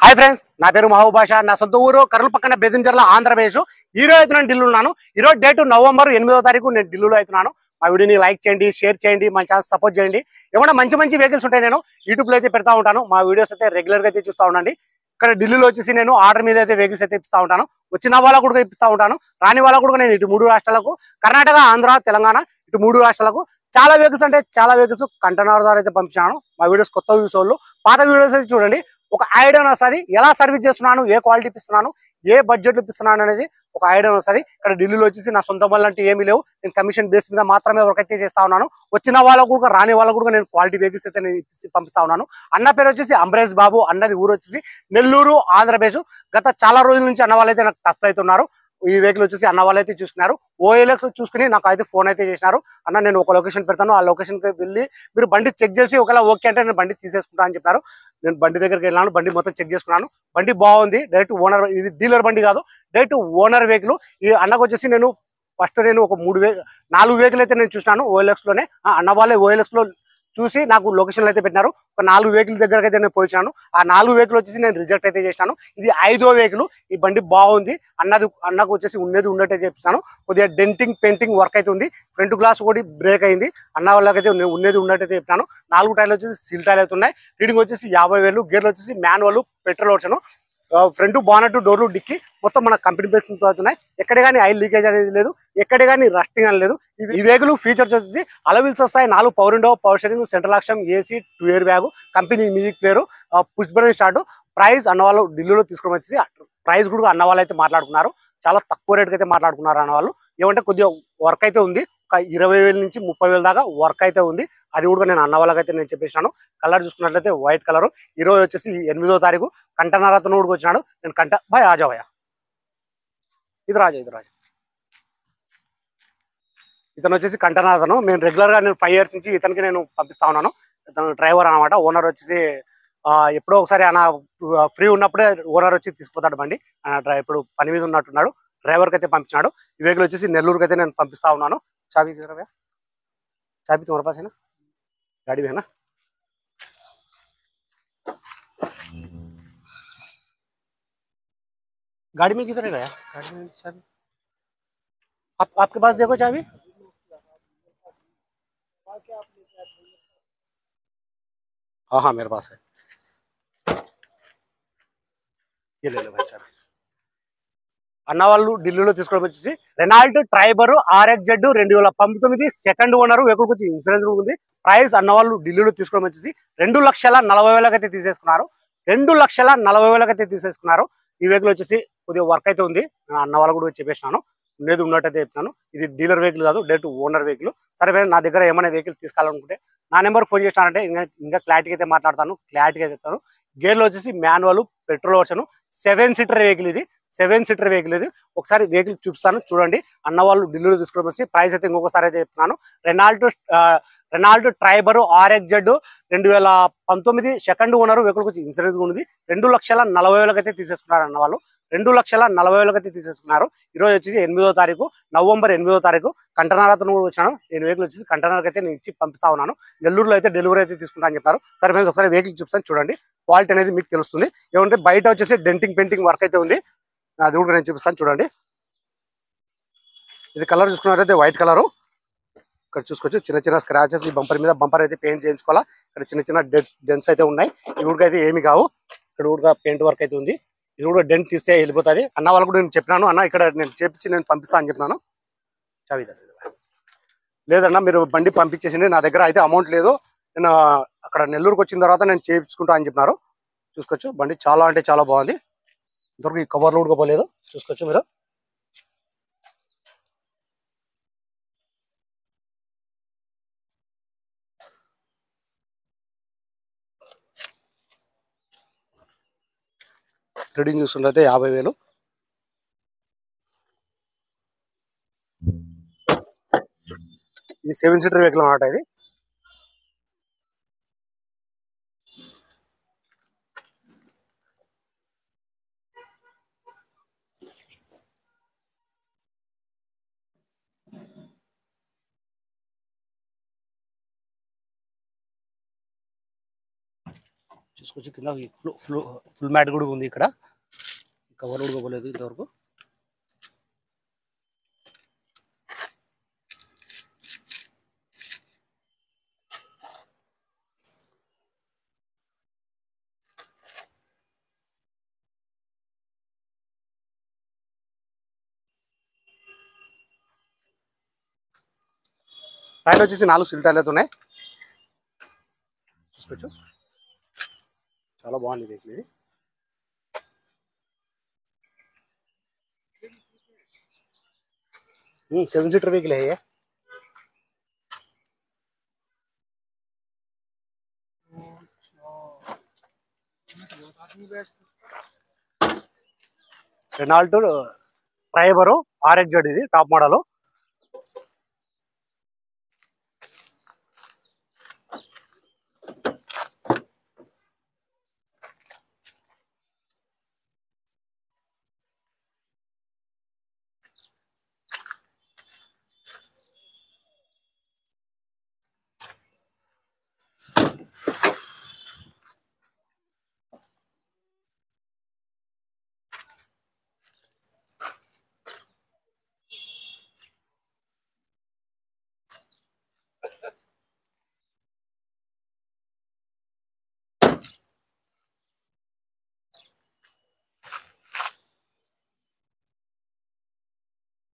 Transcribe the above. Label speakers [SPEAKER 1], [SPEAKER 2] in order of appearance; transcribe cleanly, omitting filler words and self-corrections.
[SPEAKER 1] Hi friends, నా పేరు మహబూబ్ బాషా. నా సొంత ఊరు కర్నూలు పక్కన బెదించర్ల, ఆంధ్రప్రదేశ్. ఈ రోజు అయితే నేను ఢిల్లీ ఉన్నాను. ఈ రోజు డేట్ నవంబర్ 8వ తారీఖు నేను ఢిల్లీలో అవుతున్నాను. మా వీడియోని లైక్ చేయండి, షేర్ చేయండి, మా ఛానల్ సపోర్ట్ చేయండి. ఏమైనా మంచి మంచి వెహికల్స్ ఉంటాయి నేను యూట్యూబ్లో అయితే పెడతా ఉంటాను. మా వీడియోస్ అయితే రెగ్యులర్గా అయితే చూస్తూ ఉండండి. ఇక్కడ ఢిల్లీలో వచ్చేసి నేను ఆర్డర్ మీద అయితే వెహికల్స్ అయితే ఇప్పిస్తూ ఉంటాను. వచ్చిన వాళ్ళకు కూడా ఇప్పిస్తూ ఉంటాను, రాని వాళ్ళకు కూడా. నేను ఇటు 3 రాష్ట్రాలకు, కర్ణాటక, ఆంధ్ర, తెలంగాణ, ఇటు 3 రాష్ట్రాలకు చాలా వెహికల్స్ అంటే చాలా వెహికల్స్ కంటైనర్ ద్వారా అయితే పంపించాను. మా వీడియోస్ కొత్త వ్యూస్ వాళ్ళు, పాత వీడియోస్ అయితే చూడండి. ఒక ఐడియా వస్తుంది, ఎలా సర్వీస్ చేస్తున్నాను, ఏ క్వాలిటీ ఇస్తున్నాను, ఏ బడ్జెట్ ఇస్తున్నాను అనేది ఒక ఐడియా వస్తుంది. ఇక్కడ ఢిల్లీలో వచ్చేసి నా సొంత వల్ల అంటే ఏమీ లేవు. నేను కమిషన్ బేస్ మీద మాత్రమే వర్క్ అయితే చేస్తా ఉన్నాను. వచ్చిన వాళ్ళకు కూడా, రాని వాళ్ళకు కూడా నేను క్వాలిటీ వెహికల్స్ అయితే నేను పంపిస్తా ఉన్నాను. అన్న పేరు వచ్చేసి అంబరేష్ బాబు, అన్నది ఊరు వచ్చేసి నెల్లూరు, ఆంధ్రప్రదేశ్. గత చాలా రోజుల నుంచి అన్న వాళ్ళైతే నాకు టచ్ అవుతున్నారు. ఈ వెహికల్ వచ్చేసి అన్న వాళ్ళు అయితే చూసుకున్నారు. ఓఎల్ఎక్స్ చూసుకుని నాకు అయితే ఫోన్ అయితే చేసినారు. అన్న నేను ఒక లొకేషన్ పెడతాను, ఆ లొకేషన్కి వెళ్ళి మీరు బండి చెక్ చేసి ఒకవేళ ఓకే అంటే నేను బండి తీసేసుకుంటా అని చెప్పారు. నేను బండి దగ్గరికి వెళ్ళాను, బండి మొత్తం చెక్ చేసుకున్నాను. బండి బాగుంది, డైరెక్ట్ ఓనర్, ఇది డీలర్ బండి కాదు, డైరెక్ట్ ఓనర్ వెహికల్. ఈ అన్నకు వచ్చేసి నేను ఫస్ట్ ఒక 4 వెహికల్ అయితే నేను చూసినాను ఓఎల్ఎక్స్ లోనే. అన్న వాళ్ళే ఓఎల్ఎక్స్ లో చూసి నాకు లొకేషన్లు అయితే పెట్టినారు. ఒక 4 వెహికల్ దగ్గరకు అయితే నేను పోయించాను. ఆ 4 వెహికల్ వచ్చేసి నేను రిజెక్ట్ అయితే చేసినాను. ఇది 5వ వెహికల్. ఈ బండి బాగుంది, అన్నకు వచ్చేసి ఉన్నట్టే చెప్తున్నాను. కొద్దిగా డెంటింగ్ పెయింటింగ్ వర్క్ అయితే ఉంది. ఫ్రంట్ గ్లాస్ కూడా బ్రేక్ అయింది. అన్న వాళ్ళకైతే ఉన్నట్టయితే చెప్తాను. 4 టైర్లు వచ్చేసి సీల్ టైర్లు అయితే ఉన్నాయి. రీడింగ్ వచ్చేసి 50,000. గేర్లు వచ్చేసి మాన్యువల్, పెట్రోల్ వచ్చాను. ఫ్రంట్ బానెట్, డోర్లు, డిక్కి మొత్తం మన కంపెనీ పేమెంట్ అవుతున్నాయి. ఎక్కడ కానీ ఆయిల్ లీకేజ్ అనేది లేదు, ఎక్కడ కానీ రస్టింగ్ అని లేదు. ఈ వెహికల్ ఫీచర్స్ వచ్చేసి అలవిల్స్ వస్తాయి, 4 power window, power steering, central action, AC, 2 airbag, company music player, push button start. Price అన్న వాళ్ళు ఢిల్లీలో తీసుకొని వచ్చేసి ప్రైస్ కూడా అన్న వాళ్ళు అయితే మాట్లాడుకున్నారు. చాలా తక్కువ రేట్కి అయితే మాట్లాడుకున్నారు అన్న వాళ్ళు. ఏమంటే కొద్దిగా వర్క్ అయితే ఉంది, ఒక 20,000 నుంచి 30,000 దాకా వర్క్ అయితే ఉంది. అది కూడా నేను అన్న వాళ్ళకైతే నేను చెప్పేసాను. కలర్ చూసుకున్నట్లయితే వైట్ కలర్. ఈ రోజు వచ్చేసి 8వ తారీఖు కంటైనర్ అతను కూడా వచ్చినాడు. నేను భాయ్ ఆజా భయ్యా, ఇది రాజా, ఇది రాజా. ఇతను వచ్చేసి కంటైనర్ అతను. నేను రెగ్యులర్ గా 5 years నుంచి ఇతనికి నేను పంపిస్తా ఉన్నాను. ఇతను డ్రైవర్ అనమాట. ఓనర్ వచ్చేసి ఎప్పుడో ఒకసారి ఆయన ఫ్రీ ఉన్నప్పుడే ఓనర్ వచ్చి తీసుకుపోతాడు బండి. ఆయన ఇప్పుడు పని మీద ఉన్నట్టున్నాడు, డ్రైవర్కి అయితే పంపించాడు. ఈ వెహికల్ వచ్చేసి నెల్లూరుకి అయితే నేను పంపిస్తా ఉన్నాను. చాబీ చాబీ తుమ్హారే పాస్ హై నా, गाड़ी में है ना? गाड़ी में किधर है गया? गाड़ी में चाबी आपके पास देखो चाबी। हाँ हाँ मेरे पास है, ये ले लो भाई चाबी. అన్న వాళ్ళు ఢిల్లీలో తీసుకోవడం వచ్చేసి Renault Triber RXZ 2019 second owner. Vehicle వచ్చి ఇన్సూరెన్స్ ఉంది. ప్రైస్ అన్న వాళ్ళు ఢిల్లీలో తీసుకోవడం వచ్చేసి 2,40,000 అయితే తీసేసుకున్నారు. 2,40,000 అయితే తీసేసుకున్నారు. ఈ వెహికల్ వచ్చేసి కొద్దిగా వర్క్ అయితే ఉంది. అన్న వాళ్ళు కూడా చెప్పేసినాను, ఉన్నట్టయితే చెప్తాను. ఇది డీలర్ వెహికల్ కాదు, డైరెక్ట్ ఓనర్ వెహికల్. సరే నా దగ్గర ఏమైనా వెహికల్ తీసుకోవాలనుకుంటే నా నెంబర్కి ఫోన్ చేసినారంటే ఇంకా క్లారిటీగా అయితే మాట్లాడతాను, క్లారిటీగా అయితే చెప్తాను. గేర్లు వచ్చేసి manual, petrol version, 7 seater vehicle. ఇది 7 సీటర్ వెహికల్. ఇది ఒకసారి వెహికల్ చూపిస్తాను చూడండి. అన్న వాళ్ళు ఢిల్లీలో తీసుకోవడం వచ్చి ప్రైస్ అయితే ఇంకొకసారి అయితే చెప్తున్నాను. Renault Triber RXZ 2019 second owner. Vehicle వచ్చి ఇన్సూరెన్స్ ఉంది. 2,40,000 అయితే తీసేసుకున్నారు అన్న వాళ్ళు. 2,40,000 అయితే తీసేసుకున్నారు. ఈరోజు వచ్చేసి 8వ తారీఖు, నవంబర్ 8వ తారీఖు. కంటైనర్ అతను కూడా వచ్చాను. నేను వెహికల్ వచ్చేసి కంటైనర్కి అయితే నేను ఇచ్చి పంపిస్తా ఉన్నాను. నెల్లూరులో అయితే డెలివరీ అయితే తీసుకుంటా అని చెప్పారు. సరే ఫ్రెండ్స్, ఒకసారి వెహికల్ చూపిస్తాను చూడండి. క్వాలిటీ అనేది మీకు తెలుస్తుంది. ఏమంటే బయట వచ్చేసి డెంటింగ్ పెయింటింగ్ వర్క్ అయితే ఉంది, అది కూడా నేను చూపిస్తాను చూడండి. ఇది కలర్ చూసుకున్నట్లయితే వైట్ కలరు. ఇక్కడ చూసుకోవచ్చు చిన్న చిన్న స్క్రాచెస్. ఈ బంపర్ అయితే పెయింట్ చేయించుకోవాలా. ఇక్కడ చిన్న చిన్న డెంట్స్ అయితే ఉన్నాయి. ఈ ఊరికి అయితే ఏమి కావు. ఇక్కడ కూడా పెయింట్ వర్క్ అయితే ఉంది. ఇది కూడా డెంట్ తీస్తే వెళ్ళిపోతుంది. అన్న వాళ్ళు కూడా నేను చెప్పినాను, అన్న ఇక్కడ నేను చేపించి నేను పంపిస్తా అని చెప్పినాను. లేదన్నా మీరు బండి పంపించేసింది, నా దగ్గర అయితే అమౌంట్ లేదు, నేను అక్కడ నెల్లూరుకి వచ్చిన తర్వాత నేను చేయించుకుంటా అని చెప్పినారు. చూసుకోవచ్చు బండి చాలా అంటే చాలా బాగుంది. ఇంతవరకు ఈ కవర్లు కూడా పోలేదు. చూసుకోవచ్చు మీరు. రీడింగ్ చూస్తుంటే 50,000. ఇది 7 సీటర్ వెహికల్ అన్నమాట. ఇది చూసుకోవచ్చు. కింద ఫుల్ మ్యాట్ కూడా ఉంది. ఇక్కడ కవర్ కూడా ఇవ్వలేదు ఇంతవరకు. టైర్లు వచ్చేసి 4 సిల్ టైర్లు అయితే ఉన్నాయి. చూసుకోవచ్చు, చాలా బాగుంది వెహికల్ ఇది. సెవెన్ సీటర్ వెహికల్ అయ్యే. రెనాల్ట్ ట్రైబర్ RXZ ఇది టాప్ మోడల్.